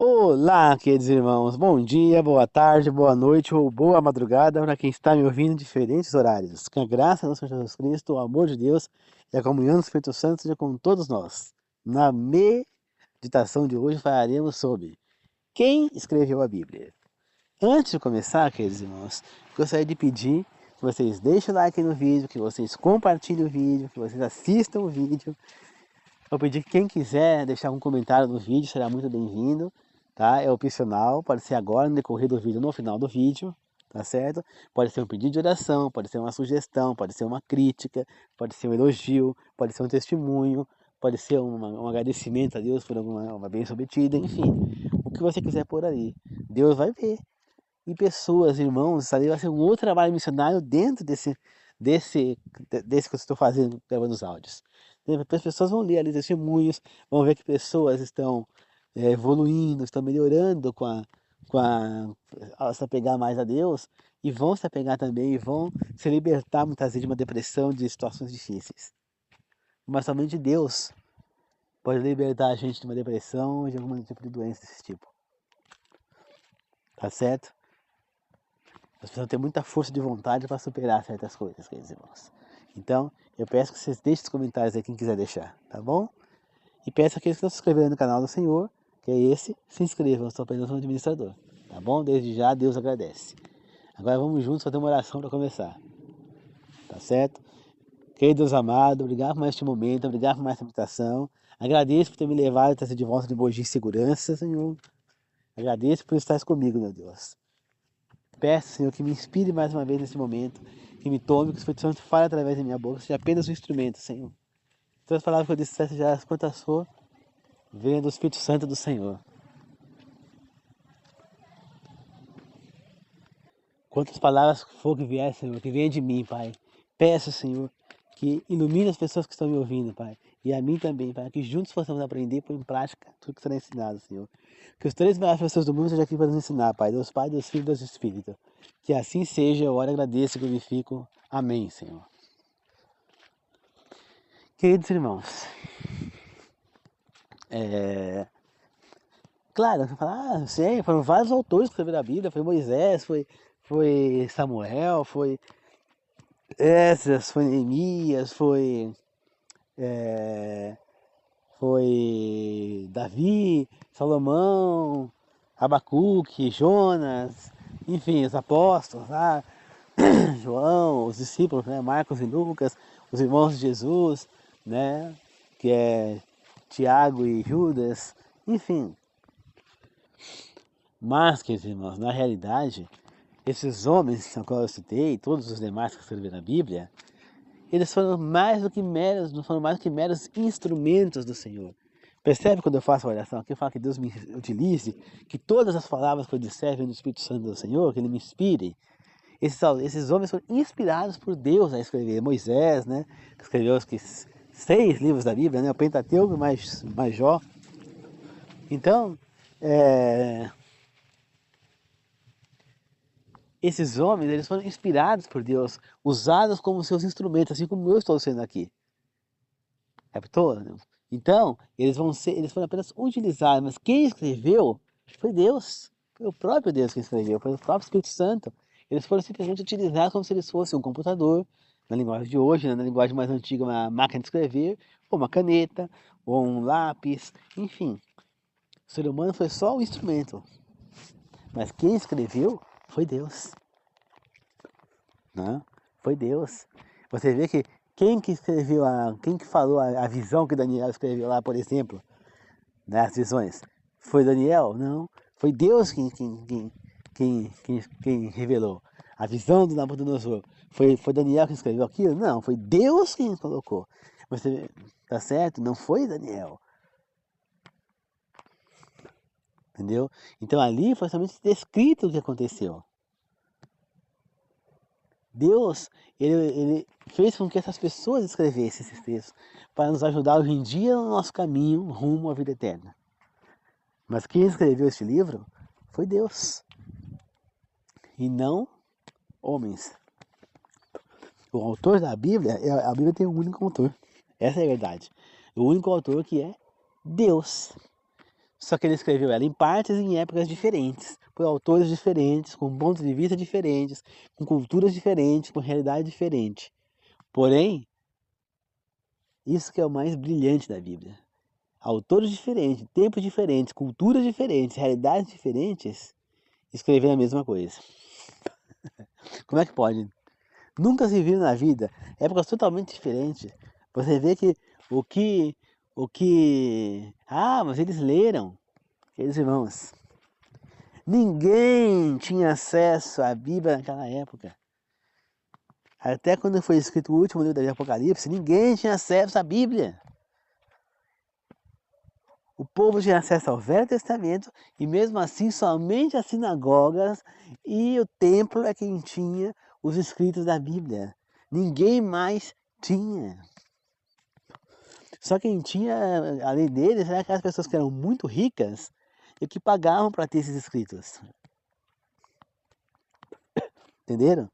Olá, queridos irmãos. Bom dia, boa tarde, boa noite ou boa madrugada para quem está me ouvindo em diferentes horários. Que a graça do nosso Senhor Jesus Cristo, o amor de Deus e a comunhão do Espírito Santo seja com todos nós. Na meditação de hoje falaremos sobre quem escreveu a Bíblia. Antes de começar, queridos irmãos, gostaria de pedir que vocês deixem o like no vídeo, que vocês compartilhem o vídeo, que vocês assistam o vídeo. Vou pedir que quem quiser deixar um comentário no vídeo será muito bem-vindo, tá? É opcional, pode ser agora, no decorrer do vídeo, no final do vídeo, tá certo? Pode ser um pedido de oração, pode ser uma sugestão, pode ser uma crítica, pode ser um elogio, pode ser um testemunho, pode ser um agradecimento a Deus por uma bênção obtida, enfim, o que você quiser por aí. Deus vai ver. E pessoas, irmãos, ali vai ser um outro trabalho missionário dentro desse que eu estou fazendo, gravando os áudios. As pessoas vão ler ali testemunhos, vão ver que pessoas estão evoluindo, estão melhorando ao se apegar mais a Deus, e vão se apegar também, e vão se libertar muitas vezes de uma depressão, de situações difíceis. Mas somente Deus pode libertar a gente de uma depressão, de algum tipo de doença desse tipo. Tá certo? As pessoas têm muita força de vontade para superar certas coisas, queridos irmãos. Então, eu peço que vocês deixem os comentários aí, quem quiser deixar, tá bom? E peço aqueles que não se inscreveram no canal do Senhor, que é esse, se inscrevam, eu sou apenas um administrador, tá bom? Desde já, Deus agradece. Agora vamos juntos fazer uma oração para começar, tá certo? Querido Deus amado, obrigado por mais este momento, obrigado por mais essa meditação. Agradeço por ter me levado e trazer de volta de Mogi em segurança, Senhor. Agradeço por estar comigo, meu Deus. Peço, Senhor, que me inspire mais uma vez nesse momento, que me tome, que o Espírito Santo fale através da minha boca, seja apenas um instrumento, Senhor. Todas as palavras que eu dissesse já as quantas for, venham do Espírito Santo do Senhor. Quantas palavras for que vier, Senhor, que venha de mim, Pai. Peço, Senhor, que ilumine as pessoas que estão me ouvindo, Pai. E a mim também, Pai. Que juntos possamos aprender e pôr em prática tudo que será ensinado, Senhor. Que os três maiores pessoas do mundo estejam aqui para nos ensinar, Pai. Deus Pai, Deus Filho e Deus Espírito. Que assim seja, eu oro e agradeço e glorifico. Amém, Senhor. Queridos irmãos, claro, você fala, sei, foram vários autores que escreveram a Bíblia, foi Moisés, foi Samuel, foi Esdras, foi Neemias, é, foi Davi, Salomão, Abacuque, Jonas, enfim, os apóstolos, João, os discípulos, né, Marcos e Lucas, os irmãos de Jesus, né, que é Tiago e Judas, enfim. Mas, queridos irmãos, na realidade, esses homens, a qual eu citei, todos os demais que escreveram a Bíblia, eles foram mais do que meros, não foram mais do que meros instrumentos do Senhor. Percebe quando eu faço a oração aqui, eu falo que Deus me utilize, que todas as palavras que eu disser vêm do Espírito Santo do Senhor, que Ele me inspire. Esses homens foram inspirados por Deus a escrever. Moisés, né, que escreveu os 6 livros da Bíblia, né, o Pentateuco mais Jó. Então, esses homens, eles foram inspirados por Deus, usados como seus instrumentos, assim como eu estou sendo aqui. Captou? Então, eles foram apenas utilizados, mas quem escreveu foi Deus. Foi o próprio Deus que escreveu, foi o próprio Espírito Santo. Eles foram simplesmente utilizados como se eles fossem um computador, na linguagem de hoje, né, na linguagem mais antiga, uma máquina de escrever, ou uma caneta, ou um lápis, enfim. O ser humano foi só um instrumento, mas quem escreveu foi Deus. Né? Foi Deus. Você vê que quem que falou a visão que Daniel escreveu lá, por exemplo, né, as visões, foi Daniel? Não, foi Deus quem revelou. A visão do Nabucodonosor, foi Daniel que escreveu aquilo? Não, foi Deus quem colocou. Você tá certo? Não foi Daniel. Entendeu? Então ali foi somente descrito o que aconteceu. Deus, ele fez com que essas pessoas escrevessem esses textos para nos ajudar hoje em dia no nosso caminho rumo à vida eterna. Mas quem escreveu este livro foi Deus e não homens. O autor da Bíblia, a Bíblia tem um único autor. Essa é a verdade. O único autor que é Deus. Só que ele escreveu ela em partes e em épocas diferentes, por autores diferentes, com pontos de vista diferentes, com culturas diferentes, com realidade diferente. Porém, isso que é o mais brilhante da Bíblia. Autores diferentes, tempos diferentes, culturas diferentes, realidades diferentes, escrevendo a mesma coisa. Como é que pode? Nunca se viram na vida épocas totalmente diferentes. Você vê que o que. Ah, mas eles leram, queridos irmãos. Ninguém tinha acesso à Bíblia naquela época. Até quando foi escrito o último livro do Apocalipse, ninguém tinha acesso à Bíblia. O povo tinha acesso ao Velho Testamento e mesmo assim somente as sinagogas e o templo é quem tinha os escritos da Bíblia. Ninguém mais tinha. Só quem tinha, além deles, eram aquelas pessoas que eram muito ricas e que pagavam para ter esses escritos. Entenderam?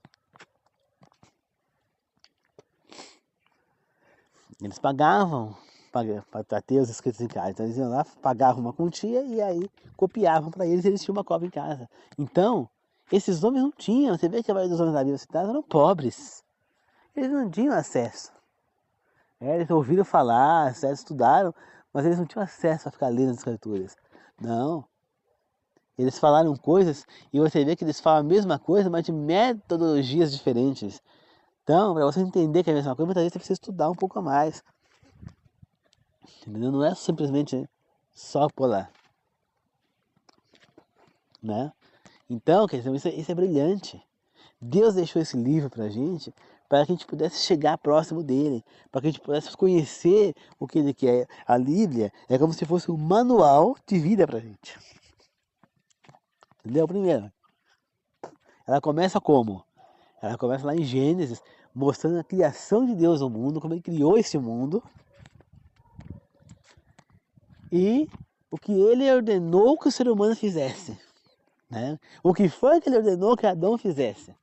Eles pagavam para ter os escritos em casa. Então eles iam lá, pagavam uma quantia e aí copiavam para eles e eles tinham uma cópia em casa. Então, esses homens não tinham. Você vê que a maioria dos homens da Bíblia citados eram pobres. Eles não tinham acesso. Eles ouviram falar, estudaram, mas eles não tinham acesso a ficar lendo as escrituras. Não. Eles falaram coisas e você vê que eles falam a mesma coisa, mas de metodologias diferentes. Então, para você entender que é a mesma coisa, muitas vezes você precisa estudar um pouco a mais. Entendeu? Não é simplesmente só pular. Né? Então, quer dizer, isso é brilhante. Deus deixou esse livro para gente pudesse chegar próximo dele, para que a gente pudesse conhecer o que ele quer. A Bíblia é como se fosse um manual de vida para a gente. Entendeu? Primeiro, ela começa como? Ela começa lá em Gênesis, mostrando a criação de Deus no mundo, como ele criou esse mundo. E o que ele ordenou que o ser humano fizesse. Né? O que foi que ele ordenou que Adão fizesse?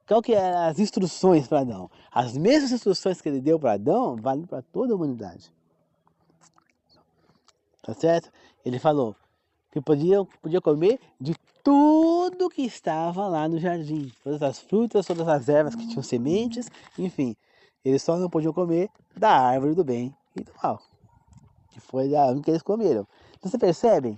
Qual que eram as instruções para Adão? As mesmas instruções que ele deu para Adão, valem para toda a humanidade. Tá certo? Ele falou que podia comer de tudo que estava lá no jardim. Todas as frutas, todas as ervas que tinham sementes, enfim. Eles só não podiam comer da árvore do bem e do mal. Que foi a única que eles comeram. Então, você percebe?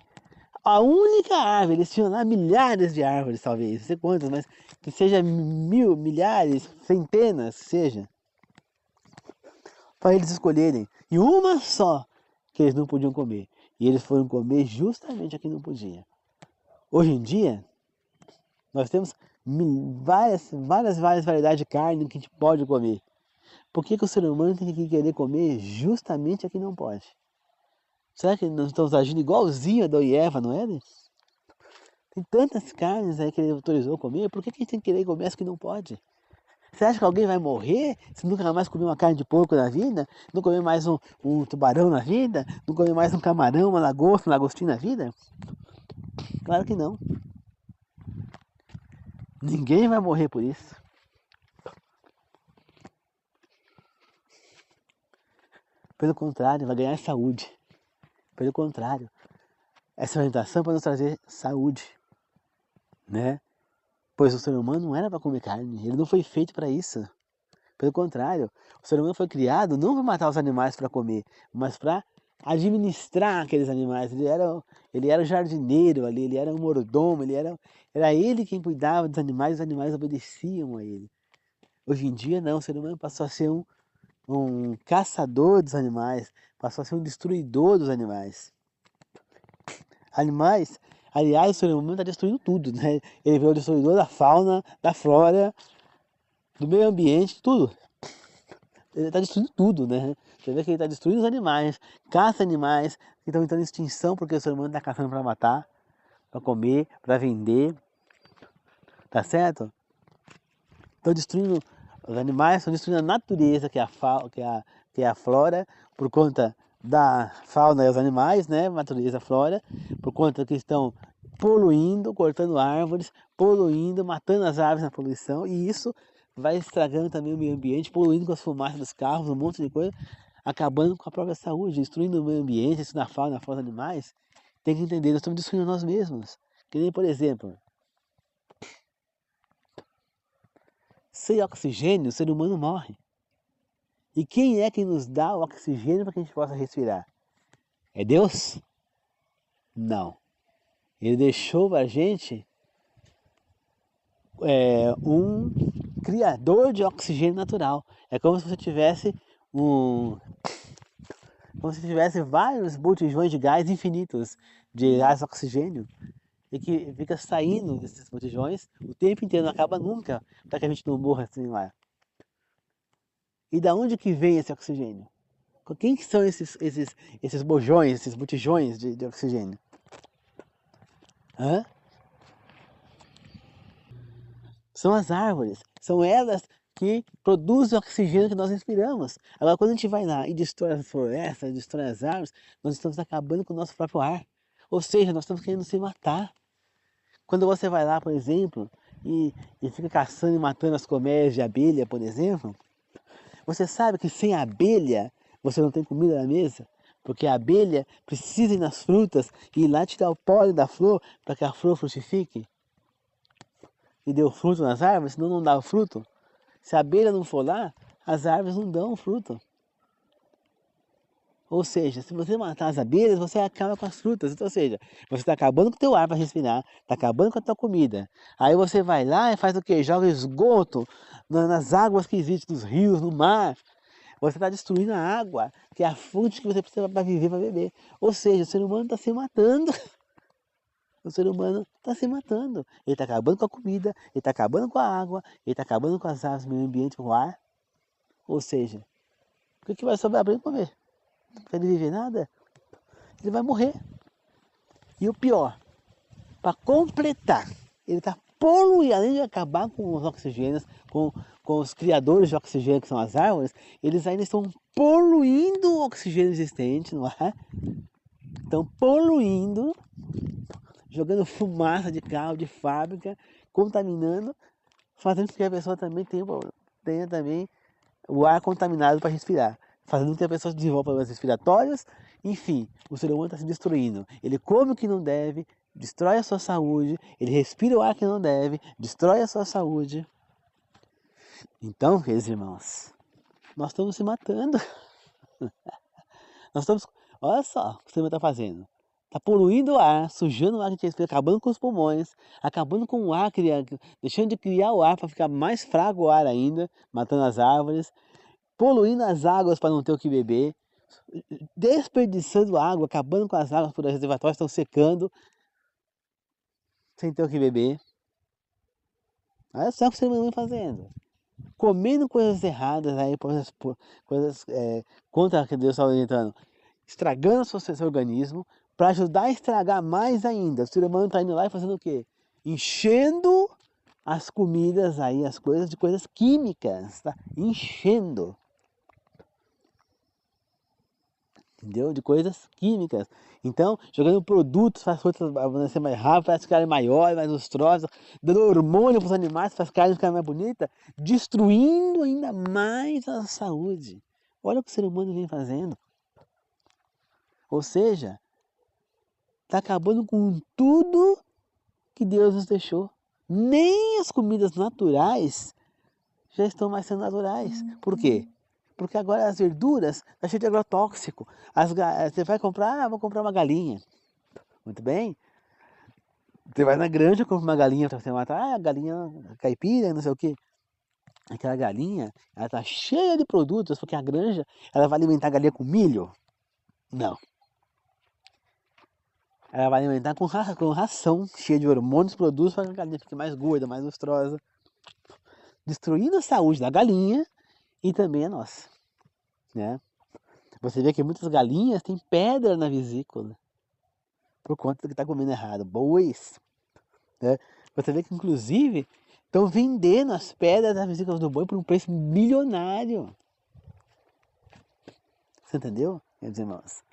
A única árvore, eles tinham lá milhares de árvores, talvez, não sei quantas, mas que seja mil, milhares, centenas, seja, para eles escolherem. E uma só que eles não podiam comer. E eles foram comer justamente a que não podia. Hoje em dia, nós temos várias variedades de carne que a gente pode comer. Por que o ser humano tem que querer comer justamente a que não pode? Será que nós estamos agindo igualzinho a Adão e Eva, não é? Tem tantas carnes aí que ele autorizou comer, por que a gente tem que querer comer as que não pode? Você acha que alguém vai morrer se nunca mais comer uma carne de porco na vida? Não comer mais um tubarão na vida? Não comer mais um camarão, uma lagosta, um lagostim na vida? Claro que não. Ninguém vai morrer por isso. Pelo contrário, vai ganhar saúde. Pelo contrário, essa orientação para nos trazer saúde, né? Pois o ser humano não era para comer carne, ele não foi feito para isso. Pelo contrário, o ser humano foi criado não para matar os animais para comer, mas para administrar aqueles animais. Ele era o jardineiro ali, ele era o mordomo, era ele quem cuidava dos animais, os animais obedeciam a ele. Hoje em dia não, o ser humano passou a ser um caçador dos animais, passou a ser um destruidor dos animais. Aliás, o ser humano está destruindo tudo, né? Ele veio o destruidor da fauna, da flora, do meio ambiente, tudo. Ele está destruindo tudo, né? Você vê que ele está destruindo os animais, caça animais que estão entrando em extinção porque o ser humano está caçando para matar, para comer, para vender. Tá certo? Estão destruindo os animais, estão destruindo a natureza, que é a flora, por conta da fauna e os animais, né? Natureza, flora, por conta que estão poluindo, cortando árvores, poluindo, matando as aves na poluição, e isso vai estragando também o meio ambiente, poluindo com as fumaças dos carros, um monte de coisa, acabando com a própria saúde, destruindo o meio ambiente, destruindo a fauna, a flora dos animais. tem que entender, nós estamos destruindo nós mesmos. Que nem, por exemplo, sem oxigênio, o ser humano morre. E quem é que nos dá o oxigênio para que a gente possa respirar? É Deus? Não. Ele deixou para a gente um criador de oxigênio natural. É como se você tivesse vários botijões de gás infinitos, de gás oxigênio, e que fica saindo desses botijões o tempo inteiro, não acaba nunca, para que a gente não morra assim lá. E da onde que vem esse oxigênio? Quem que são esses bojões, esses botijões de oxigênio? Hã? São as árvores, são elas que produzem o oxigênio que nós respiramos. Agora, quando a gente vai lá e destrói as florestas, destrói as árvores, nós estamos acabando com o nosso próprio ar. Ou seja, nós estamos querendo se matar. Quando você vai lá, por exemplo, e fica caçando e matando as colmeias de abelha, por exemplo, você sabe que sem abelha você não tem comida na mesa? Porque a abelha precisa ir nas frutas e ir lá tirar o pólen da flor para que a flor frutifique e dê o fruto nas árvores, senão não dá o fruto. Se a abelha não for lá, as árvores não dão fruto. Ou seja, se você matar as abelhas, você acaba com as frutas. Então, ou seja, você está acabando com o teu ar para respirar, está acabando com a tua comida. Aí você vai lá e faz o quê? Joga esgoto nas águas que existem, nos rios, no mar. Você está destruindo a água, que é a fonte que você precisa para viver, para beber. Ou seja, o ser humano está se matando. O ser humano está se matando. Ele está acabando com a comida, ele está acabando com a água, ele está acabando com as árvores, o meio ambiente, com o ar. Ou seja, o que vai sobrar para ele comer? Não quer viver nada? Ele vai morrer. E o pior, para completar, ele está poluindo, além de acabar com os oxigênios, com os criadores de oxigênio, que são as árvores, eles ainda estão poluindo o oxigênio existente no ar. Estão poluindo, jogando fumaça de carro, de fábrica, contaminando, fazendo com que a pessoa também tenha também o ar contaminado para respirar, fazendo com que a pessoa desenvolva problemas respiratórios. Enfim, o ser humano está se destruindo. Ele come o que não deve, destrói a sua saúde, ele respira o ar que não deve, destrói a sua saúde. Então, queridos irmãos, nós estamos se matando. Olha só o que o ser humano está fazendo. Está poluindo o ar, sujando o ar que a gente respira, acabando com os pulmões, acabando com o ar, deixando de criar o ar para ficar mais fraco o ar ainda, matando as árvores, poluindo as águas para não ter o que beber, desperdiçando água, acabando com as águas, porque os reservatórios estão secando, sem ter o que beber. Olha só o que o ser humano vem fazendo. Comendo coisas erradas aí, coisas contra o que Deus está orientando, estragando o seu organismo, para ajudar a estragar mais ainda. O ser humano está indo lá e fazendo o quê? Enchendo as comidas aí, as coisas de coisas químicas, tá? Enchendo. Entendeu? De coisas químicas. Então, jogando produtos para as frutas nascer mais rápido, para as ficarem maiores, mais lustrosas, dando hormônio para os animais para as carnes ficarem mais bonitas, destruindo ainda mais a saúde. Olha o que o ser humano vem fazendo. Ou seja, está acabando com tudo que Deus nos deixou. Nem as comidas naturais já estão mais sendo naturais. Por quê? Porque agora as verduras estão cheias de agrotóxico. Você vai comprar, vou comprar uma galinha. Muito bem. Você vai na granja, compra uma galinha para você matar. A galinha caipira, não sei o quê. Aquela galinha, ela está cheia de produtos, porque a granja, ela vai alimentar a galinha com milho? Não. Ela vai alimentar com ração, cheia de hormônios, produtos para que a galinha fique mais gorda, mais lustrosa. Destruindo a saúde da galinha e também a nossa, né? Você vê que muitas galinhas têm pedra na vesícula por conta do que está comendo errado. Bois, né? Você vê que inclusive estão vendendo as pedras das vesículas do boi por um preço milionário. Você entendeu, meus irmãos?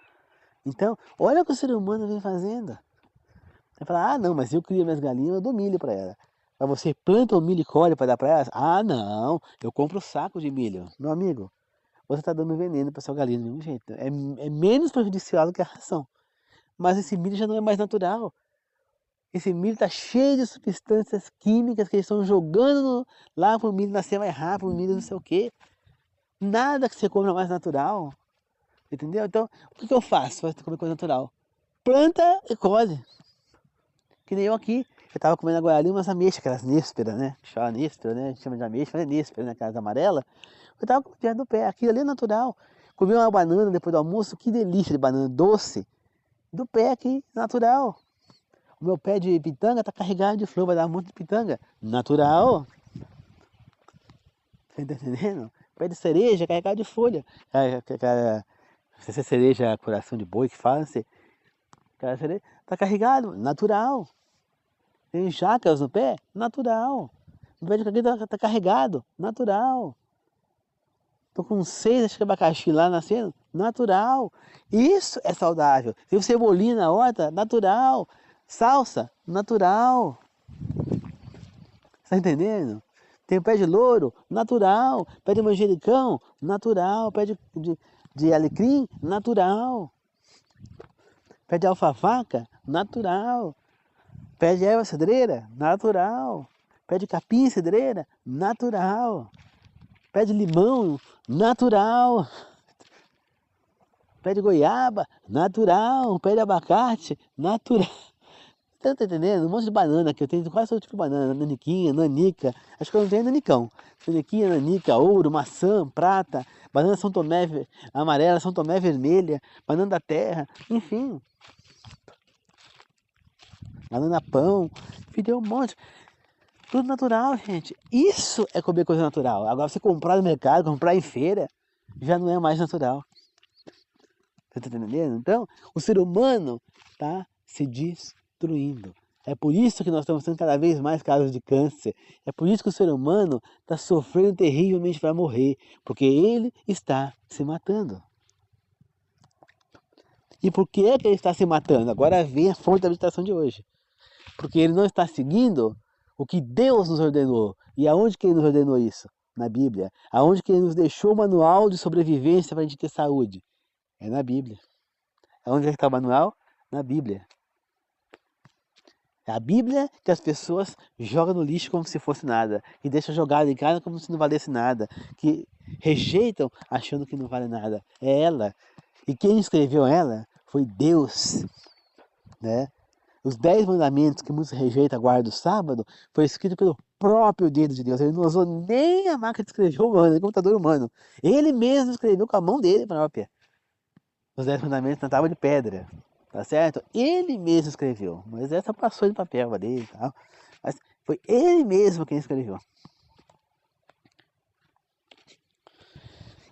Então, olha o que o ser humano vem fazendo. Você fala, ah não, mas eu crio minhas galinhas, eu dou milho para elas. Mas você planta o milho e colhe para dar para elas? Ah não, eu compro saco de milho. Meu amigo, você está dando veneno para sua galinha do mesmo jeito. É menos prejudicial do que a ração. mas esse milho já não é mais natural. Esse milho está cheio de substâncias químicas que eles estão jogando lá para o milho nascer mais rápido, o milho não sei o quê. Nada que você come é mais natural. Entendeu? Então, o que eu faço para comer coisa natural? Planta e colhe. Que nem eu aqui. Eu tava comendo agora ali umas ameixas, aquelas nêsperas, né? Chama néspera, né? A gente chama de ameixa, mas é néspera, né? Aquelas amarelas. Eu tava comendo do pé. Aquilo ali é natural. Comi uma banana depois do almoço. Que delícia de banana doce. Do pé aqui, natural. O meu pé de pitanga tá carregado de flor, vai dar muito de pitanga. Natural. Tá entendendo? O pé de cereja carregado de folha. Não sei se é cereja coração de boi que fala, não sei. Cara, cereja tá carregado, natural. Tem chacras no pé? Natural. O pé de caqui tá carregado? Natural. Tô com 6, acho que abacaxi lá nascendo? Natural. Isso é saudável. Tem cebolinha na horta? Natural. Salsa? Natural. Tá entendendo? Tem pé de louro? Natural. Pé de manjericão? Natural. Pé de alecrim? Natural. Pé de alfavaca? Natural. Pé de erva cedreira? Natural. Pé de capim cedreira? Natural. Pé de limão? Natural. Pé de goiaba? Natural. Pé de abacate? Natural. Você tá entendendo? Um monte de banana que eu tenho, quase todo tipo de banana. Naniquinha, nanica. Acho que eu não tenho nanicão. Naniquinha, nanica, ouro, maçã, prata. Banana São Tomé amarela, São Tomé vermelha. Banana da terra. Enfim. Banana pão. Filho, um monte. Tudo natural, gente. Isso é comer coisa natural. Agora, você comprar no mercado, comprar em feira, já não é mais natural. Você tá entendendo? Então, o ser humano tá se destruindo. É por isso que nós estamos tendo cada vez mais casos de câncer. É por isso que o ser humano está sofrendo terrivelmente para morrer. Porque ele está se matando. E por que é que ele está se matando? Agora vem a fonte da meditação de hoje. Porque ele não está seguindo o que Deus nos ordenou. E aonde que ele nos ordenou isso? Na Bíblia. Aonde que ele nos deixou o manual de sobrevivência para a gente ter saúde? É na Bíblia. Aonde é que está o manual? Na Bíblia. É a Bíblia que as pessoas jogam no lixo como se fosse nada. Que deixam jogado em casa como se não valesse nada. Que rejeitam achando que não vale nada. É ela. E quem escreveu ela foi Deus. Né? Os 10 mandamentos que muitos rejeitam a guarda do sábado foi escrito pelo próprio dedo de Deus. Ele não usou nem a máquina de escrever humana, o computador humano. Ele mesmo escreveu com a mão dele própria. Os 10 mandamentos na tábua de pedra. Tá certo? Ele mesmo escreveu. Moisés só passou de papel ali e tal. Mas foi ele mesmo quem escreveu.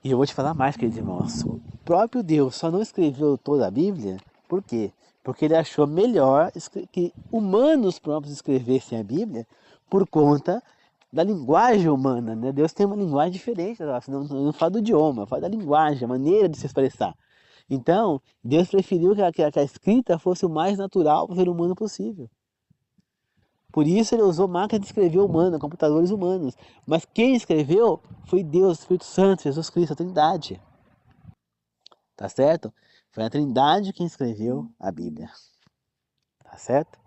E eu vou te falar mais, queridos irmãos. O próprio Deus só não escreveu toda a Bíblia. Por quê? Porque ele achou melhor que humanos próprios escrevessem a Bíblia por conta da linguagem humana, né? Deus tem uma linguagem diferente, não fala do idioma, fala da linguagem, a maneira de se expressar. Então, Deus preferiu que a escrita fosse o mais natural para o ser humano possível. Por isso ele usou máquina de escrever humana, computadores humanos. Mas quem escreveu foi Deus, o Espírito Santo, Jesus Cristo, a Trindade. Tá certo? Foi a Trindade quem escreveu a Bíblia. Tá certo?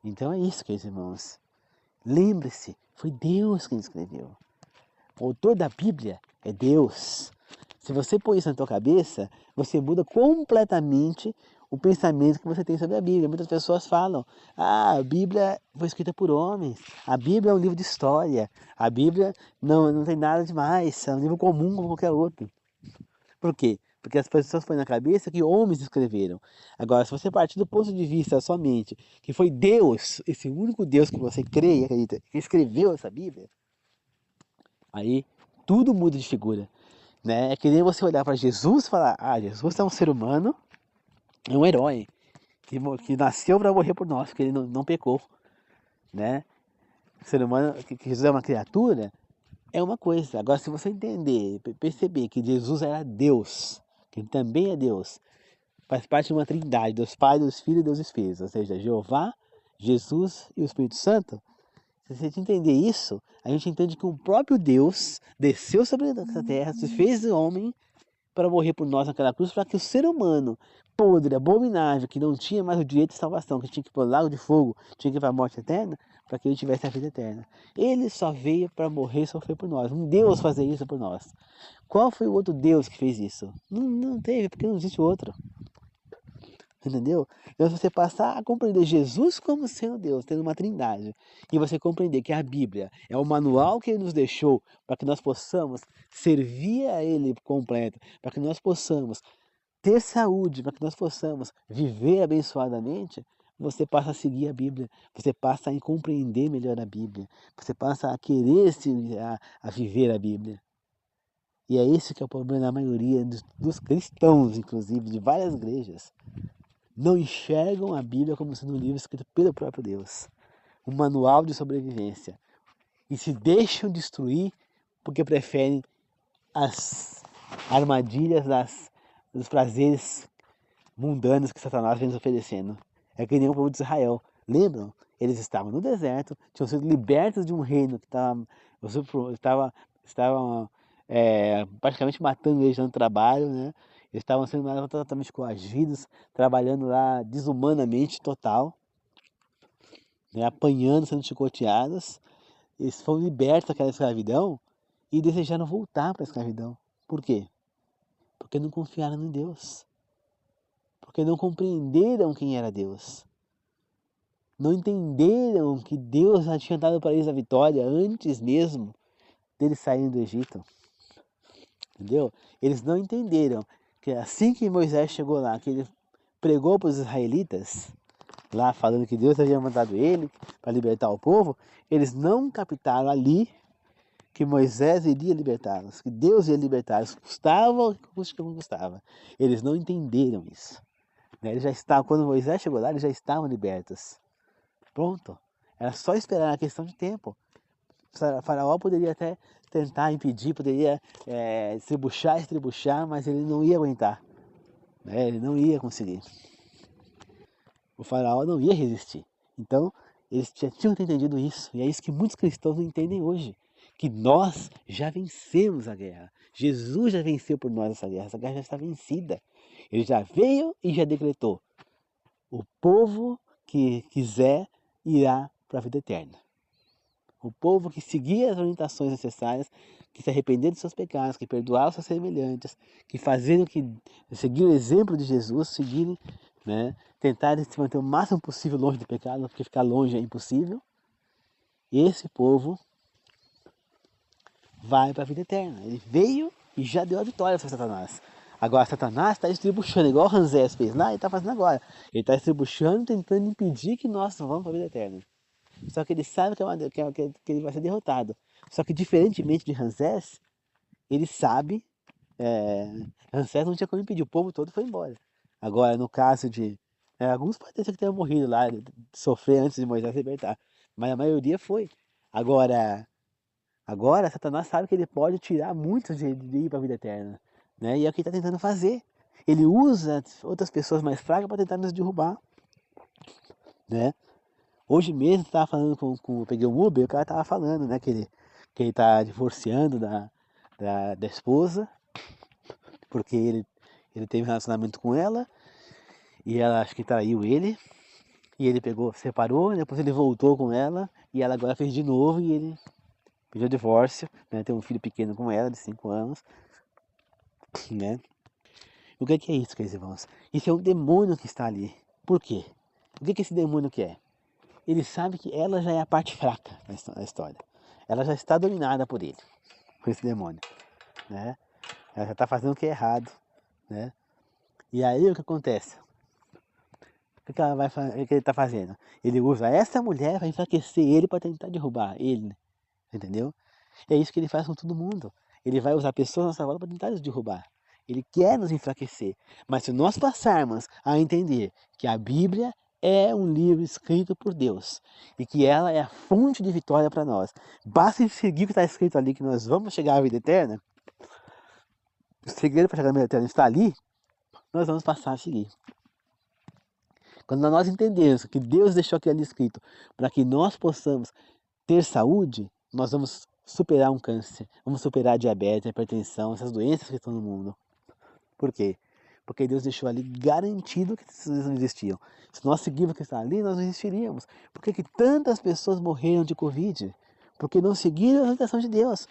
Então é isso, queridos irmãos. Lembre-se, foi Deus quem escreveu. O autor da Bíblia é Deus. Se você põe isso na tua cabeça, você muda completamente o pensamento que você tem sobre a Bíblia. Muitas pessoas falam, a Bíblia foi escrita por homens, a Bíblia é um livro de história, a Bíblia não tem nada demais, é um livro comum como qualquer outro. Por quê? Porque as pessoas põem na cabeça que homens escreveram. Agora, se você partir do ponto de vista somente que foi Deus, esse único Deus que você crê e acredita, que escreveu essa Bíblia, aí tudo muda de figura. Né? É que nem você olhar para Jesus e falar, Jesus é um ser humano, é um herói, que nasceu para morrer por nós, porque ele não pecou. Né? O ser humano, que Jesus é uma criatura, é uma coisa. Agora, se você entender, perceber que Jesus era Deus, que ele também é Deus, faz parte de uma trindade, Deus Pai, Deus Filho e Deus Espírito, ou seja, Jeová, Jesus e o Espírito Santo. Se a gente entender isso, a gente entende que o próprio Deus desceu sobre essa terra, se fez homem para morrer por nós naquela cruz, para que o ser humano podre, abominável, que não tinha mais o direito de salvação, que tinha que ir para o lago de fogo, tinha que ir para a morte eterna, para que ele tivesse a vida eterna. Ele só veio para morrer e sofrer por nós. Um Deus fazer isso por nós. Qual foi o outro Deus que fez isso? Não teve, porque não existe outro. Entendeu? Então, se você passar a compreender Jesus como sendo Deus, tendo uma trindade, e você compreender que a Bíblia é o manual que ele nos deixou para que nós possamos servir a ele completo, para que nós possamos ter saúde, para que nós possamos viver abençoadamente, você passa a seguir a Bíblia, você passa a compreender melhor a Bíblia, você passa a querer a viver a Bíblia. E é esse que é o problema da maioria dos cristãos, inclusive, de várias igrejas. Não enxergam a Bíblia como sendo um livro escrito pelo próprio Deus, um manual de sobrevivência, e se deixam destruir porque preferem as armadilhas dos prazeres mundanos que Satanás vem nos oferecendo. É que nem o povo de Israel. Lembram? Eles estavam no deserto, tinham sido libertos de um reino que estava praticamente matando eles no trabalho, né? Eles estavam sendo totalmente coagidos, trabalhando lá desumanamente total, né? Apanhando, sendo chicoteados. Eles foram libertos daquela escravidão e desejaram voltar para a escravidão. Por quê? Porque não confiaram em Deus. Porque não compreenderam quem era Deus. Não entenderam que Deus já tinha dado para eles a vitória antes mesmo deles saírem do Egito. Entendeu? Eles não entenderam que assim que Moisés chegou lá, que ele pregou para os israelitas, lá falando que Deus havia mandado ele para libertar o povo, eles não captaram ali que Moisés iria libertá-los, que Deus ia libertá-los, custava o que custava. Eles não entenderam isso. Eles já estavam, quando Moisés chegou lá, eles já estavam libertos. Pronto. Era só esperar, a questão de tempo. O faraó poderia até tentar impedir, poderia estribuchar, mas ele não ia aguentar. Ele não ia conseguir. O faraó não ia resistir. Então, eles já tinham entendido isso. E é isso que muitos cristãos não entendem hoje. Que nós já vencemos a guerra. Jesus já venceu por nós essa guerra. Essa guerra já está vencida. Ele já veio e já decretou. O povo que quiser irá para a vida eterna. O povo que seguir as orientações necessárias, que se arrepender dos seus pecados, que perdoar os seus semelhantes, que fazerem seguir o exemplo de Jesus, seguirem, né, tentarem se manter o máximo possível longe do pecado, porque ficar longe é impossível. Esse povo vai para a vida eterna. Ele veio e já deu a vitória para Satanás. Agora Satanás está estribuchando, igual o Ramsés fez lá, ele está fazendo agora. Ele está estribuchando, tentando impedir que nós vamos para a vida eterna. Só que ele sabe que ele vai ser derrotado. Só que diferentemente de Ramsés, ele sabe, Ramsés não tinha como impedir, o povo todo foi embora. Agora, no caso de, alguns podem ser que tenham morrido lá, sofrer antes de Moisés libertar, mas a maioria foi. Agora Satanás sabe que ele pode tirar muitos de ir para a vida eterna, né? E é o que ele está tentando fazer. Ele usa outras pessoas mais fracas para tentar nos derrubar, né? Hoje mesmo, eu tava falando eu peguei um Uber, o cara tava falando, né, que ele tá divorciando da esposa, porque ele teve um relacionamento com ela, e ela acho que traiu ele, e ele separou, depois ele voltou com ela, e ela agora fez de novo, e ele pediu divórcio, né, tem um filho pequeno com ela, de 5 anos, né. O que é isso, queridos irmãos? Isso é um demônio que está ali. Por quê? O que esse demônio quer? Ele sabe que ela já é a parte fraca da história. Ela já está dominada por ele, por esse demônio, né? Ela já está fazendo o que é errado, né? E aí o que acontece? O que ele está fazendo? Ele usa essa mulher para enfraquecer ele, para tentar derrubar ele, entendeu? É isso que ele faz com todo mundo. Ele vai usar pessoas à nossa volta para tentar nos derrubar. Ele quer nos enfraquecer. Mas se nós passarmos a entender que a Bíblia é um livro escrito por Deus e que ela é a fonte de vitória para nós, basta seguir o que está escrito ali, que nós vamos chegar à vida eterna, o segredo para chegar à vida eterna está ali, nós vamos passar a seguir. Quando nós entendemos que Deus deixou aquilo ali escrito para que nós possamos ter saúde, nós vamos superar um câncer, vamos superar a diabetes, a hipertensão, essas doenças que estão no mundo. Por quê? Porque Deus deixou ali garantido que eles não existiam. Se nós seguirmos o que está ali, nós não existiríamos. Por que tantas pessoas morreram de Covid? Porque não seguiram a orientação de Deus.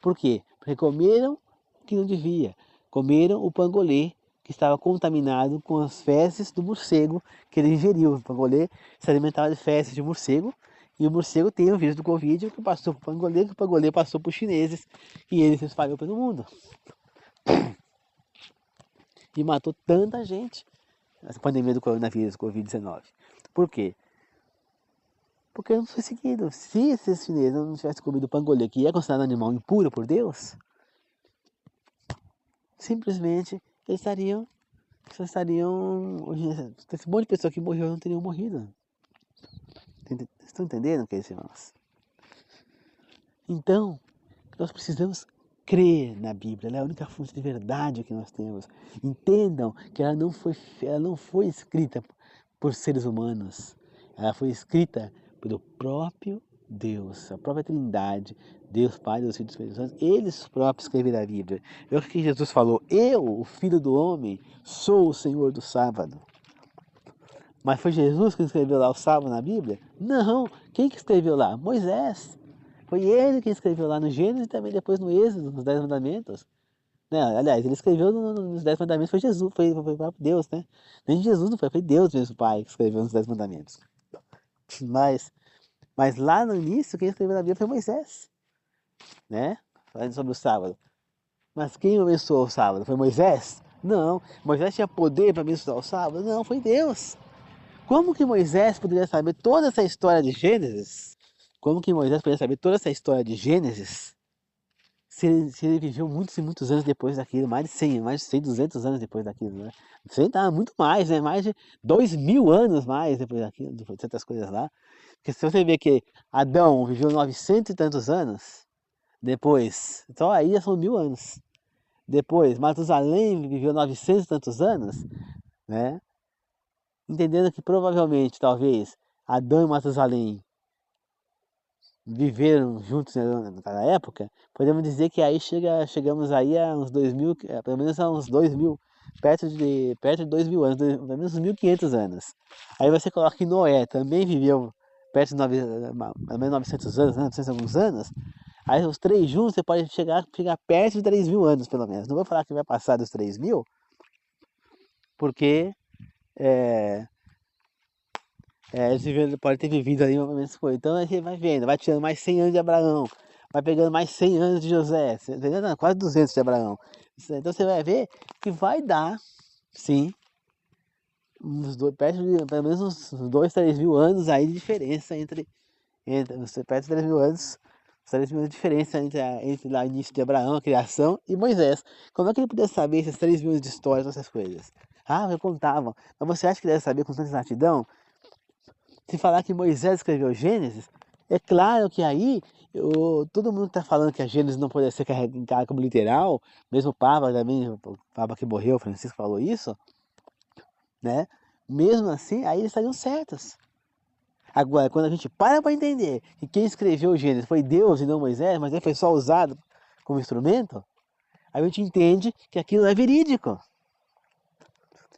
Por quê? Porque comeram o que não devia. Comeram o pangolê, que estava contaminado com as fezes do morcego que ele ingeriu. O pangolê se alimentava de fezes de morcego, e o morcego tem o vírus do Covid, que passou para o pangolê, que o pangolê passou para os chineses, e ele se espalhou pelo mundo. E matou tanta gente, essa pandemia do coronavírus, Covid-19. Por quê? Porque não foi seguido. Se esses chineses não tivessem comido pangolê, que é considerado um animal impuro por Deus, simplesmente eles estariam, esse monte de pessoa que morreu não teriam morrido. Vocês estão entendendo o que é isso, irmãos? Então, nós precisamos crer na Bíblia, ela é a única fonte de verdade que nós temos. Entendam que ela não foi escrita por seres humanos, ela foi escrita pelo próprio Deus, a própria Trindade, Deus Pai, Deus Filho e Deus Espírito Santo. Eles próprios escreveram a Bíblia. É o que Jesus falou: eu, o Filho do Homem, sou o Senhor do sábado. Mas foi Jesus que escreveu lá o sábado na Bíblia? Não. Quem que escreveu lá? Moisés. Foi ele que escreveu lá no Gênesis e também depois no Êxodo, nos 10 Mandamentos. Não, aliás, ele escreveu nos 10 Mandamentos, foi Jesus, foi o próprio Deus, né? Nem Jesus não foi Deus mesmo, o Pai, que escreveu nos 10 Mandamentos. Mas lá no início, quem escreveu na Bíblia foi Moisés, né? Falando sobre o sábado. Mas quem abençoou o sábado? Foi Moisés? Não. Moisés tinha poder para abençoar o sábado? Não, foi Deus. Como que Moisés poderia saber toda essa história de Gênesis? Como que Moisés poderia saber toda essa história de Gênesis se ele viveu muitos e muitos anos depois daquilo, mais de 100, 200 anos depois daquilo, né? Sei lá, muito mais, né? Mais de 2000 anos mais depois daquilo, de certas coisas lá. Porque se você vê que Adão viveu 900 e tantos anos, depois, então aí já são 1000 anos. Depois, Matusalém viveu 900 e tantos anos, né? Entendendo que provavelmente, talvez, Adão e Matusalém viveram juntos naquela época, podemos dizer que aí chegamos aí a uns 2000, pelo menos a uns 2000, perto de 2000 anos, pelo menos uns 1500 anos. Aí você coloca que Noé também viveu perto de mais ou menos 900 anos, né, 900 alguns anos. Aí os três juntos você pode chegar perto de 3000 anos, pelo menos. Não vou falar que vai passar dos 3000, porque eles podem ter vivido ali uma vez coisa. Então a gente vai vendo, vai tirando mais 100 anos de Abraão, vai pegando mais 100 anos de José, não, quase 200 de Abraão. Então você vai ver que vai dar, sim, pelo menos uns 2, 3 mil anos aí de diferença entre perto de 3 mil anos, 3 mil anos de diferença entre lá o início de Abraão, a criação, e Moisés. Como é que ele podia saber esses 3 mil anos de história, essas coisas? Ah, eu contava. Mas você acha que deve saber com tanta exatidão? Se falar que Moisés escreveu Gênesis, é claro que aí todo mundo está falando que a Gênesis não pode ser carregada como literal, mesmo o Papa também, o Papa que morreu, Francisco, falou isso, né? Mesmo assim, aí eles estariam certos. Agora, quando a gente para entender que quem escreveu o Gênesis foi Deus e não Moisés, mas ele foi só usado como instrumento, aí a gente entende que aquilo é verídico.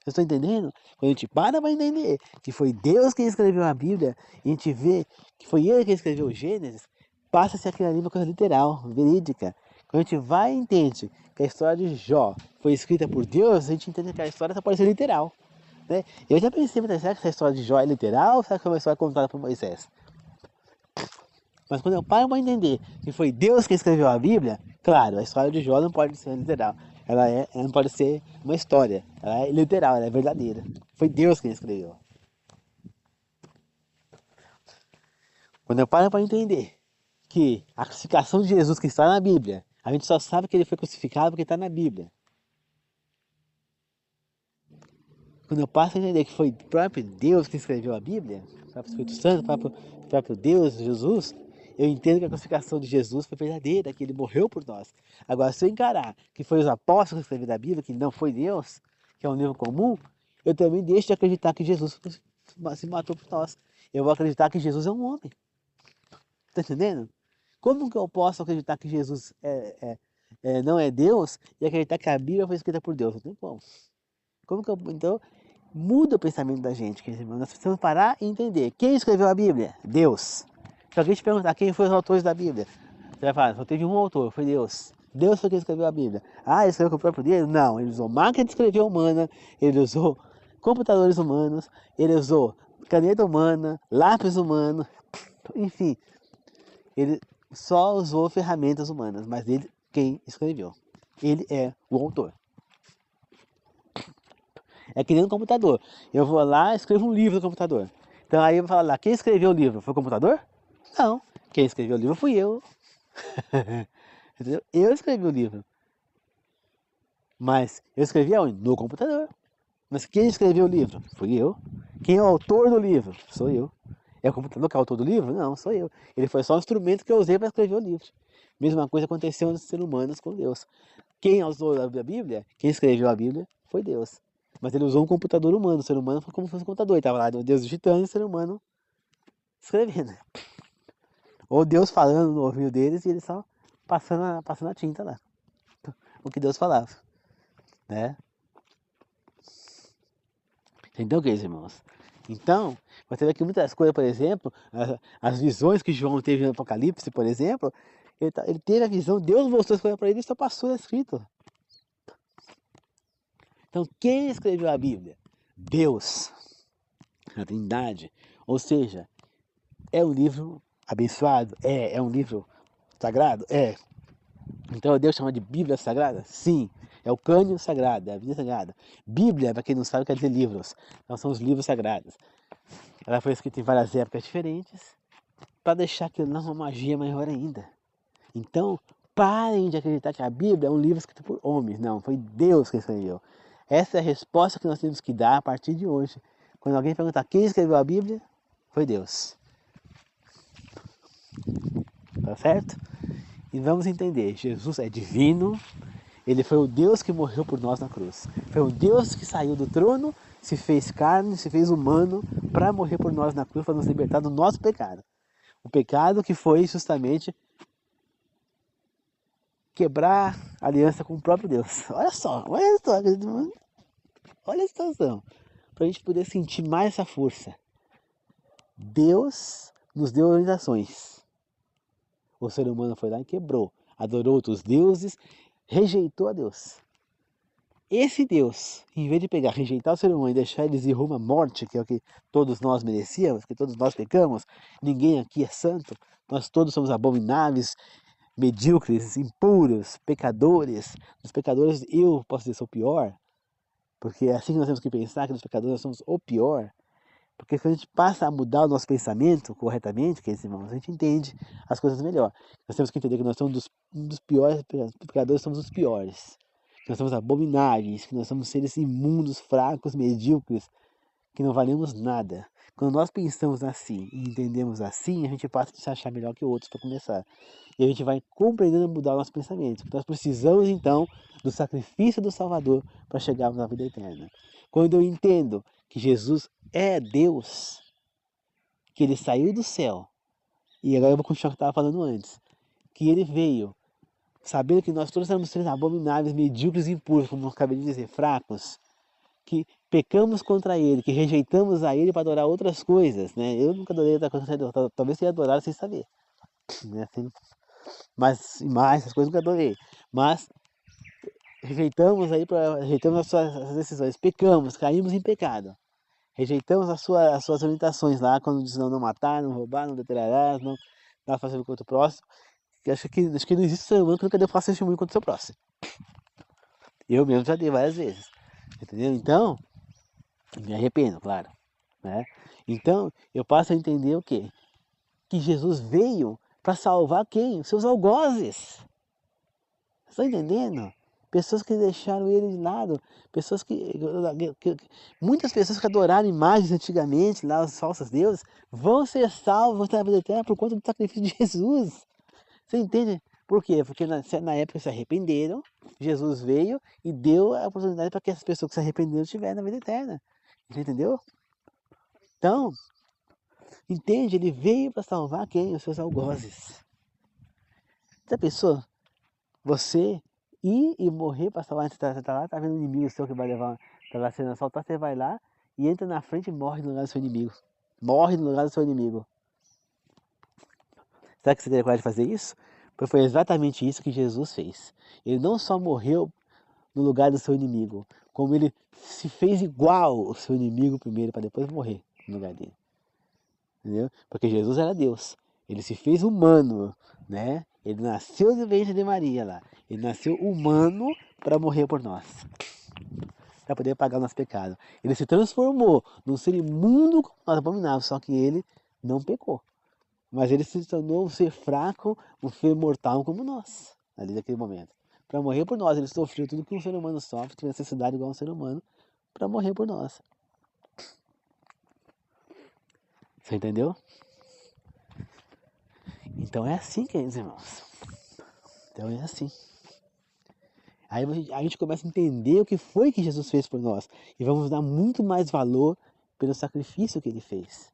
Vocês estão entendendo? Quando a gente para entender que foi Deus quem escreveu a Bíblia, e a gente vê que foi Ele quem escreveu o Gênesis, passa-se aquilo ali uma coisa literal, verídica. Quando a gente vai e entende que a história de Jó foi escrita por Deus, a gente entende que a história só pode ser literal. Né? Eu já pensei, mas será que essa história de Jó é literal ou será que foi uma história contada por Moisés? Mas quando eu paro para entender que foi Deus que escreveu a Bíblia, claro, a história de Jó não pode ser literal. Ela não pode ser uma história. Ela é literal, ela é verdadeira. Foi Deus quem escreveu. Quando eu paro para entender que a crucificação de Jesus que está na Bíblia, a gente só sabe que ele foi crucificado porque está na Bíblia. Quando eu passo a entender que foi o próprio Deus que escreveu a Bíblia, o próprio Espírito Santo, o próprio Deus, Jesus, eu entendo que a crucificação de Jesus foi verdadeira, que ele morreu por nós. Agora, se eu encarar que foi os apóstolos que escreveram a Bíblia, que não foi Deus, que é um livro comum, eu também deixo de acreditar que Jesus se matou por nós. Eu vou acreditar que Jesus é um homem. Está entendendo? Como que eu posso acreditar que Jesus não é Deus e acreditar que a Bíblia foi escrita por Deus. Não tem como. Então, muda o pensamento da gente, quer dizer, nós precisamos parar e entender. Quem escreveu a Bíblia? Deus. Se alguém te perguntar quem foram os autores da Bíblia, você vai falar, só teve um autor, foi Deus. Deus foi quem escreveu a Bíblia. Ah, ele escreveu com o próprio Deus? Não, ele usou máquina de escrever humana, ele usou computadores humanos, ele usou caneta humana, lápis humano, enfim, ele só usou ferramentas humanas, mas ele quem escreveu. Ele é o autor. É que nem no computador. Eu vou lá e escrevo um livro no computador. Então aí eu vou falar lá, quem escreveu o livro? Foi o computador? Não. Quem escreveu o livro fui eu. Entendeu? Eu escrevi o livro. Mas eu escrevi aonde? No computador. Mas quem escreveu o livro? Fui eu. Quem é o autor do livro? Sou eu. É o computador que é o autor do livro? Não, sou eu. Ele foi só um instrumento que eu usei para escrever o livro. Mesma coisa aconteceu nos seres humanos com Deus. Quem usou a Bíblia, quem escreveu a Bíblia, foi Deus. Mas ele usou um computador humano. O ser humano foi como se fosse um computador. Ele estava lá, Deus digitando e o ser humano escrevendo. Ou Deus falando no ouvido deles e ele só passando a tinta lá. O que Deus falava. Né? Entendeu, queridos irmãos? Então, você vê que muitas coisas, por exemplo, as visões que João teve no Apocalipse, por exemplo, ele teve a visão, Deus mostrou as coisas para ele e só passou escrito. Então, quem escreveu a Bíblia? Deus, a Trindade. Ou seja, é um livro abençoado? É um livro sagrado? É. Então, Deus chama de Bíblia Sagrada? Sim. É o cânon sagrado, é a Bíblia Sagrada. Bíblia, para quem não sabe, quer dizer livros. Então, são os livros sagrados. Ela foi escrita em várias épocas diferentes, para deixar aquilo lá uma magia maior ainda. Então, parem de acreditar que a Bíblia é um livro escrito por homens. Não, foi Deus que escreveu. Essa é a resposta que nós temos que dar a partir de hoje. Quando alguém perguntar quem escreveu a Bíblia, foi Deus. Tá certo? E vamos entender, Jesus é divino, ele foi o Deus que morreu por nós na cruz. Foi o Deus que saiu do trono, se fez carne, se fez humano, para morrer por nós na cruz, para nos libertar do nosso pecado. O pecado que foi justamente quebrar a aliança com o próprio Deus. Olha só, olha a situação. Para a gente poder sentir mais essa força. Deus nos deu orientações. O ser humano foi lá e quebrou. Adorou outros deuses, rejeitou a Deus. Esse Deus, em vez de rejeitar o ser humano e deixar eles ir rumo à morte, que é o que todos nós merecíamos, que todos nós pecamos, ninguém aqui é santo, nós todos somos abomináveis, medíocres, impuros, pecadores. Dos pecadores eu posso dizer sou o pior, porque é assim que nós temos que pensar, que dos pecadores nós somos o pior. Porque quando a gente passa a mudar o nosso pensamento corretamente, queridos irmãos, a gente entende as coisas melhor. Nós temos que entender que nós somos um dos piores pecadores, somos os piores. Que nós somos abomináveis, que nós somos seres imundos, fracos, medíocres, que não valemos nada. Quando nós pensamos assim e entendemos assim, a gente passa a se achar melhor que outros para começar. E a gente vai compreendendo mudar o nosso pensamento. Nós precisamos então do sacrifício do Salvador para chegarmos à vida eterna. Quando eu entendo que Jesus é Deus, que ele saiu do céu, e agora eu vou continuar o que eu estava falando antes, que ele veio, sabendo que nós todos éramos seres abomináveis, medíocres e impuros, como eu acabei de dizer, fracos, que pecamos contra ele, que rejeitamos a ele para adorar outras coisas, né? Eu nunca adorei outra coisa, talvez você adorar sem saber, né? Mas imagens, essas coisas nunca adorei, mas rejeitamos as suas decisões, pecamos, caímos em pecado. Rejeitamos as suas orientações lá, quando diz não matar, não roubar, não deteriorar, não fazer contra o próximo. Acho que não existe ser humano que nunca deu falso testemunho contra o seu próximo. Eu mesmo já dei várias vezes. Entendeu? Então, me arrependo, claro. Né? Então, eu passo a entender o quê? Que Jesus veio para salvar quem? Os seus algozes. Estão entendendo? Pessoas que deixaram ele de lado, muitas pessoas que adoraram imagens antigamente, lá os falsos deuses, vão ser salvos, vão ter a vida eterna por conta do sacrifício de Jesus. Você entende? Por quê? Porque na época se arrependeram, Jesus veio e deu a oportunidade para que as pessoas que se arrependeram tivessem a vida eterna. Você entendeu? Então, entende? Ele veio para salvar quem? Os seus algozes. Já pensou? você ir e morrer para salvar, você tá lá, tá vendo um inimigo seu que vai levar, tá lá sendo assaltado, você vai lá e entra na frente e morre no lugar do seu inimigo. Morre no lugar do seu inimigo. Será que você teria coragem de fazer isso? Porque foi exatamente isso que Jesus fez. Ele não só morreu no lugar do seu inimigo, como ele se fez igual ao seu inimigo primeiro para depois morrer no lugar dele. Entendeu? Porque Jesus era Deus. Ele se fez humano, né? Ele nasceu de ventre de Maria lá. Ele nasceu humano para morrer por nós, para poder pagar o nosso pecado. Ele se transformou num ser imundo como nós, abominável, só que ele não pecou. Mas ele se tornou um ser fraco, um ser mortal como nós, ali naquele momento. Para morrer por nós, ele sofreu tudo que um ser humano sofre, teve necessidade igual um ser humano, para morrer por nós. Você entendeu? Então é assim, queridos irmãos. Então é assim. Aí a gente começa a entender o que foi que Jesus fez por nós. E vamos dar muito mais valor pelo sacrifício que ele fez.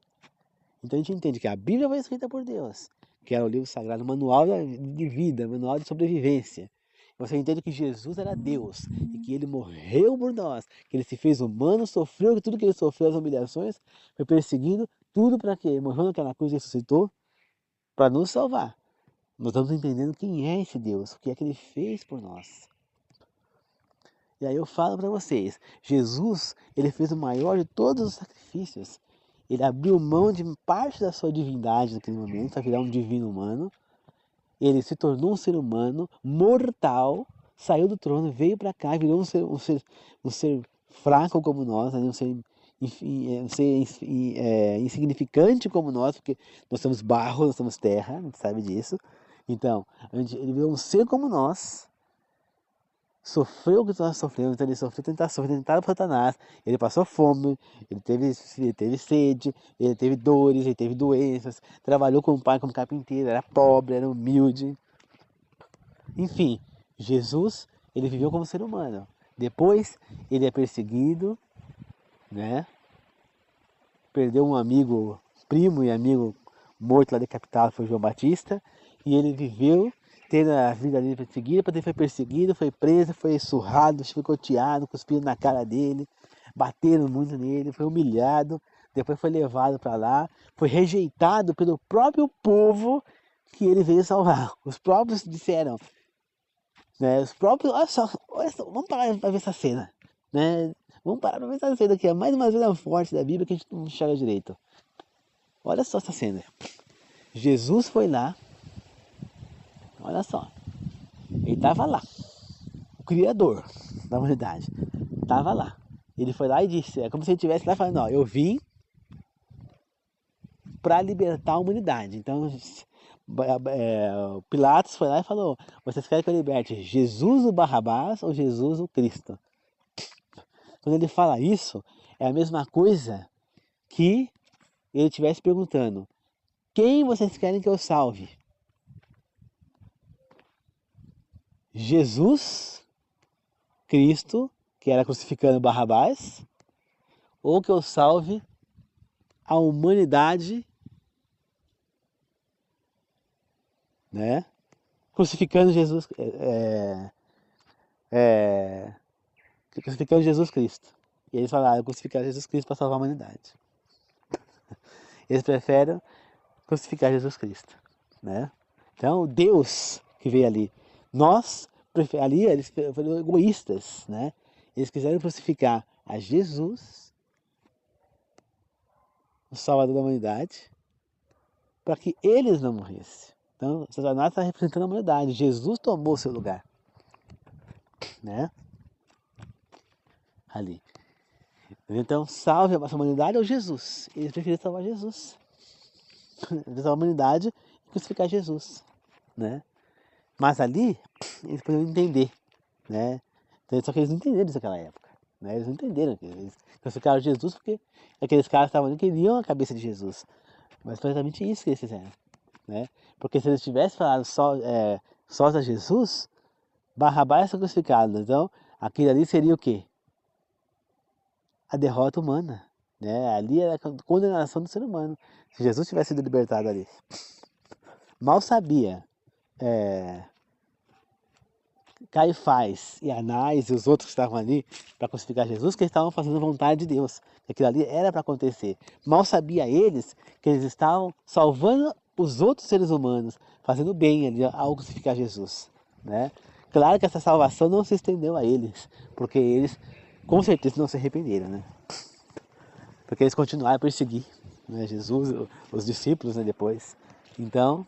Então a gente entende que a Bíblia foi escrita por Deus, que era o livro sagrado, manual de vida, manual de sobrevivência. Você entende que Jesus era Deus e que ele morreu por nós, que ele se fez humano, sofreu tudo que ele sofreu, as humilhações, foi perseguido, tudo para quê? Morreu naquela cruz e ressuscitou para nos salvar. Nós estamos entendendo quem é esse Deus, o que é que ele fez por nós. E aí eu falo para vocês, Jesus, ele fez o maior de todos os sacrifícios. Ele abriu mão de parte da sua divindade naquele momento, para virar um divino humano. Ele se tornou um ser humano mortal, saiu do trono, veio para cá, virou um ser fraco como nós, né? Um ser insignificante como nós, porque nós somos barro, nós somos terra, a gente sabe disso. Então, ele virou um ser como nós, sofreu o que nós sofremos, então ele sofreu tentação, foi tentado por Satanás, ele passou fome, ele teve sede, ele teve dores, ele teve doenças, trabalhou com o pai como carpinteiro, era pobre, era humilde. Enfim, Jesus, ele viveu como ser humano. Depois, ele é perseguido, né? Perdeu um amigo, primo e amigo morto lá decapitado, foi João Batista, e ele viveu tendo a vida dele perseguida, depois ele foi perseguido, foi preso, foi surrado, chicoteado, cuspido na cara dele, bateram muito nele, foi humilhado, depois foi levado para lá, foi rejeitado pelo próprio povo que ele veio salvar. Os próprios disseram, né? Os próprios, olha só, vamos parar para ver essa cena, né? Vamos parar para ver essa cena que é mais uma cena forte da Bíblia que a gente não enxerga direito. Olha só essa cena. Jesus foi lá, olha só, ele estava lá, o Criador da humanidade, estava lá. Ele foi lá e disse, é como se ele estivesse lá falando, ó, eu vim para libertar a humanidade. Então, Pilatos foi lá e falou, vocês querem que eu liberte Jesus o Barrabás ou Jesus o Cristo? Quando ele fala isso, é a mesma coisa que ele estivesse perguntando, quem vocês querem que eu salve? Jesus Cristo, que era crucificando Barrabás, ou que eu salve a humanidade, né? Crucificando Jesus, crucificando Jesus Cristo. E eles falaram, crucificar Jesus Cristo para salvar a humanidade. Eles preferem crucificar Jesus Cristo, né? Então, Deus que veio ali, nós, ali eles foram egoístas, né? Eles quiseram crucificar a Jesus, o Salvador da humanidade, para que eles não morressem. Então, Satanás está representando a humanidade. Jesus tomou seu lugar, né? Ali. Então, salve a nossa humanidade ou Jesus. Eles preferiram salvar Jesus. Salvar a humanidade e crucificar Jesus, né? Mas ali, eles poderiam entender, né? Só que eles não entenderam isso naquela época, né? Eles não entenderam. Eles crucificaram Jesus porque aqueles caras estavam ali queriam a cabeça de Jesus. Mas foi exatamente isso que eles fizeram, né? Porque se eles tivessem falado só a Jesus, Barrabás foi crucificado. Então, aquilo ali seria o quê? A derrota humana, né? Ali era a condenação do ser humano. Se Jesus tivesse sido libertado ali. Mal sabia Caifás e Anás e os outros que estavam ali para crucificar Jesus, que eles estavam fazendo a vontade de Deus. Aquilo ali era para acontecer. Mal sabia eles que eles estavam salvando os outros seres humanos, fazendo bem ali ao crucificar Jesus, né? Claro que essa salvação não se estendeu a eles, porque eles com certeza não se arrependeram, né? Porque eles continuaram a perseguir, né, Jesus, os discípulos, né, depois. Então,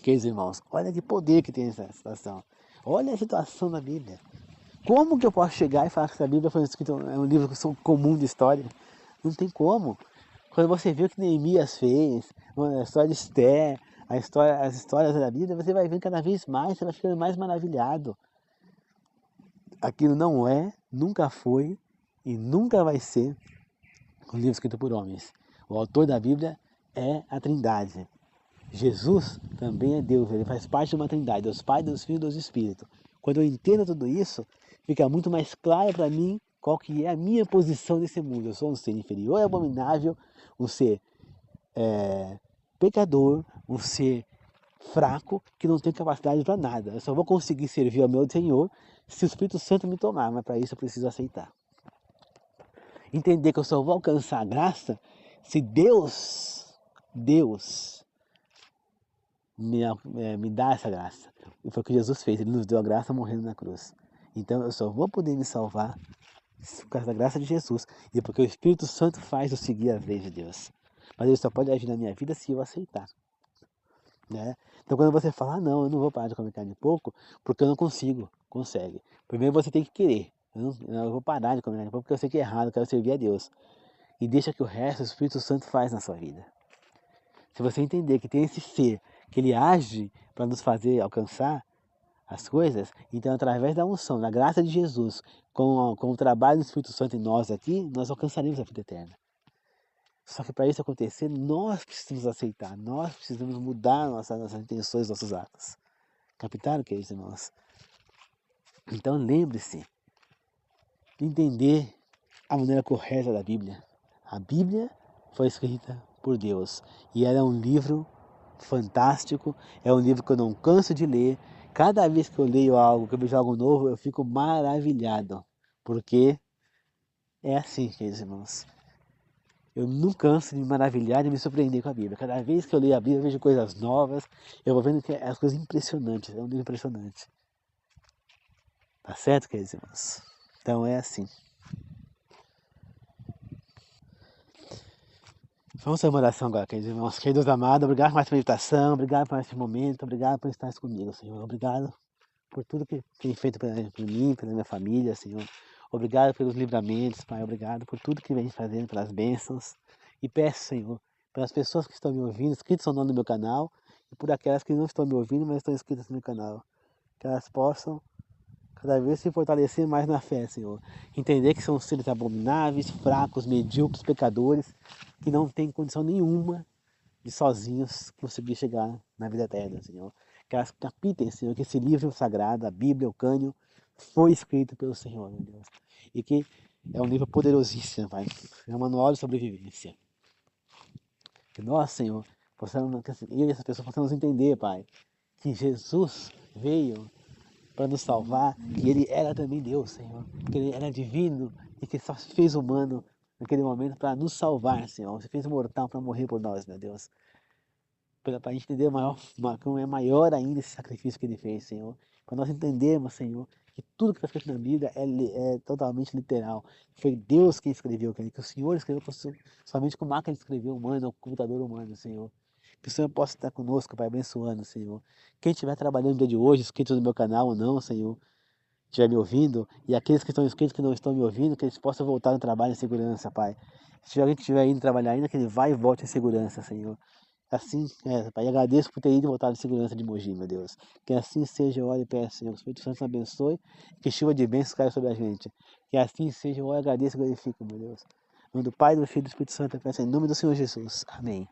queridos irmãos, olha que poder que tem essa situação. Olha a situação da Bíblia. Como que eu posso chegar e falar que a Bíblia foi escrita, é um livro comum de história? Não tem como. Quando você vê o que Neemias fez, a história de Esther, as histórias da Bíblia, você vai vendo cada vez mais, você vai ficando mais maravilhado. Aquilo não é, nunca foi e nunca vai ser um livro escrito por homens. O autor da Bíblia é a Trindade. Jesus também é Deus, ele faz parte de uma Trindade, Deus Pai, Deus Filho e Deus Espírito. Quando eu entendo tudo isso, fica muito mais claro para mim qual que é a minha posição nesse mundo. Eu sou um ser inferior e abominável, um ser pecador, um ser fraco, que não tem capacidade para nada. Eu só vou conseguir servir ao meu Senhor se o Espírito Santo me tomar, mas para isso eu preciso aceitar. Entender que eu só vou alcançar a graça se Deus me dá essa graça. E foi o que Jesus fez, ele nos deu a graça morrendo na cruz. Então eu só vou poder me salvar por causa da graça de Jesus e porque o Espírito Santo faz eu seguir as leis de Deus. Mas ele só pode agir na minha vida se eu aceitar, né? Então quando você fala, não, eu não vou parar de comer carne de porco porque eu não consigo, consegue. Primeiro você tem que querer. Eu vou parar de comer carne de porco porque eu sei que é errado, eu quero servir a Deus. E deixa que o resto o Espírito Santo faz na sua vida. Se você entender que tem esse ser, que ele age para nos fazer alcançar as coisas, então através da unção, da graça de Jesus, com o trabalho do Espírito Santo em nós aqui, nós alcançaremos a vida eterna. Só que para isso acontecer, nós precisamos aceitar, nós precisamos mudar nossas intenções, nossos atos. Captaram, queridos irmãos? Então lembre-se de entender a maneira correta da Bíblia. A Bíblia foi escrita por Deus e ela é um livro fantástico, é um livro que eu não canso de ler. Cada vez que eu leio algo, que eu vejo algo novo, eu fico maravilhado, porque é assim, queridos irmãos. Eu não canso de me maravilhar e me surpreender com a Bíblia. Cada vez que eu leio a Bíblia, eu vejo coisas novas, eu vou vendo que as coisas impressionantes, é um livro impressionante. Tá certo, queridos irmãos? Então é assim. Vamos fazer uma oração agora, queridos irmãos. Queridos amados, obrigado por mais meditação, obrigado por esse momento, obrigado por estar comigo, Senhor. Obrigado por tudo que tem feito por mim, pela minha família, Senhor. Obrigado pelos livramentos, Pai. Obrigado por tudo que vem fazendo, pelas bênçãos. E peço, Senhor, pelas pessoas que estão me ouvindo, inscritas ou não no meu canal, e por aquelas que não estão me ouvindo, mas estão inscritas no meu canal. Que elas possam cada vez se fortalecer mais na fé, Senhor. Entender que são seres abomináveis, fracos, medíocres, pecadores, que não têm condição nenhuma de sozinhos conseguir chegar na vida eterna, Senhor. Que elas captem, Senhor, que esse livro sagrado, a Bíblia, o Cânion, foi escrito pelo Senhor, meu Deus. E que é um livro poderosíssimo, Pai. É um manual de sobrevivência. Que nós, Senhor, possamos, que eu e essas pessoas possamos entender, Pai, que Jesus veio para nos salvar, que ele era também Deus, Senhor, que ele era divino e que só se fez humano naquele momento para nos salvar, Senhor. Se fez mortal para morrer por nós, meu Deus. Para a gente entender como é maior ainda esse sacrifício que ele fez, Senhor. Para nós entendermos, Senhor, que tudo que está escrito na Bíblia é totalmente literal. Foi Deus quem escreveu, que o Senhor escreveu somente com máquina de escrever humana, ou computador humano, Senhor. Que o Senhor possa estar conosco, Pai, abençoando, Senhor. Quem estiver trabalhando no dia de hoje, inscrito no meu canal ou não, Senhor, estiver me ouvindo, e aqueles que estão inscritos que não estão me ouvindo, que eles possam voltar no trabalho em segurança, Pai. Se tiver alguém que estiver indo trabalhar ainda, que ele vá e volte em segurança, Senhor. Assim, Pai, agradeço por ter ido e voltado em segurança de Mogi, meu Deus. Que assim seja, eu oro e peço, Senhor, que o Espírito Santo nos abençoe, que chuva de bênçãos caia sobre a gente. Que assim seja, eu oro, agradeço e glorifico, meu Deus. Em nome do Pai, do Filho e do Espírito Santo, eu peço em nome do Senhor Jesus. Amém.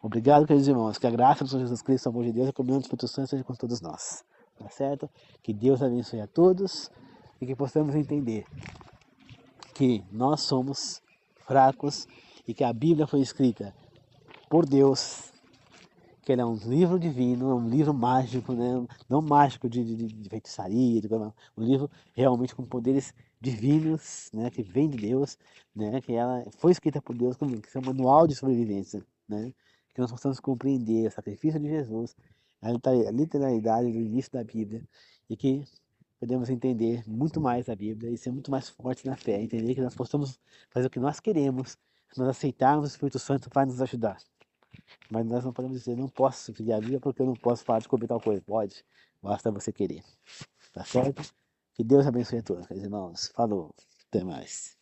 Obrigado, queridos irmãos. Que a graça do Senhor Jesus Cristo, o amor de Deus e a comunhão do Espírito Santo seja com todos nós. Tá certo? Que Deus abençoe a todos e que possamos entender que nós somos fracos e que a Bíblia foi escrita por Deus, que ele é um livro divino, é um livro mágico, né? Não mágico de feitiçaria, um livro realmente com poderes divinos, né? Que vem de Deus, né? Que ela foi escrita por Deus, como que é um manual de sobrevivência, né? Que nós possamos compreender o sacrifício de Jesus, a literalidade do início da Bíblia, e que podemos entender muito mais a Bíblia e ser muito mais fortes na fé, entender que nós possamos fazer o que nós queremos, se nós aceitarmos o Espírito Santo vai nos ajudar. Mas nós não podemos dizer, não posso seguir a Bíblia porque eu não posso falar de comer tal coisa. Pode, basta você querer. Tá certo? Que Deus abençoe a todos, meus irmãos. Falou, até mais.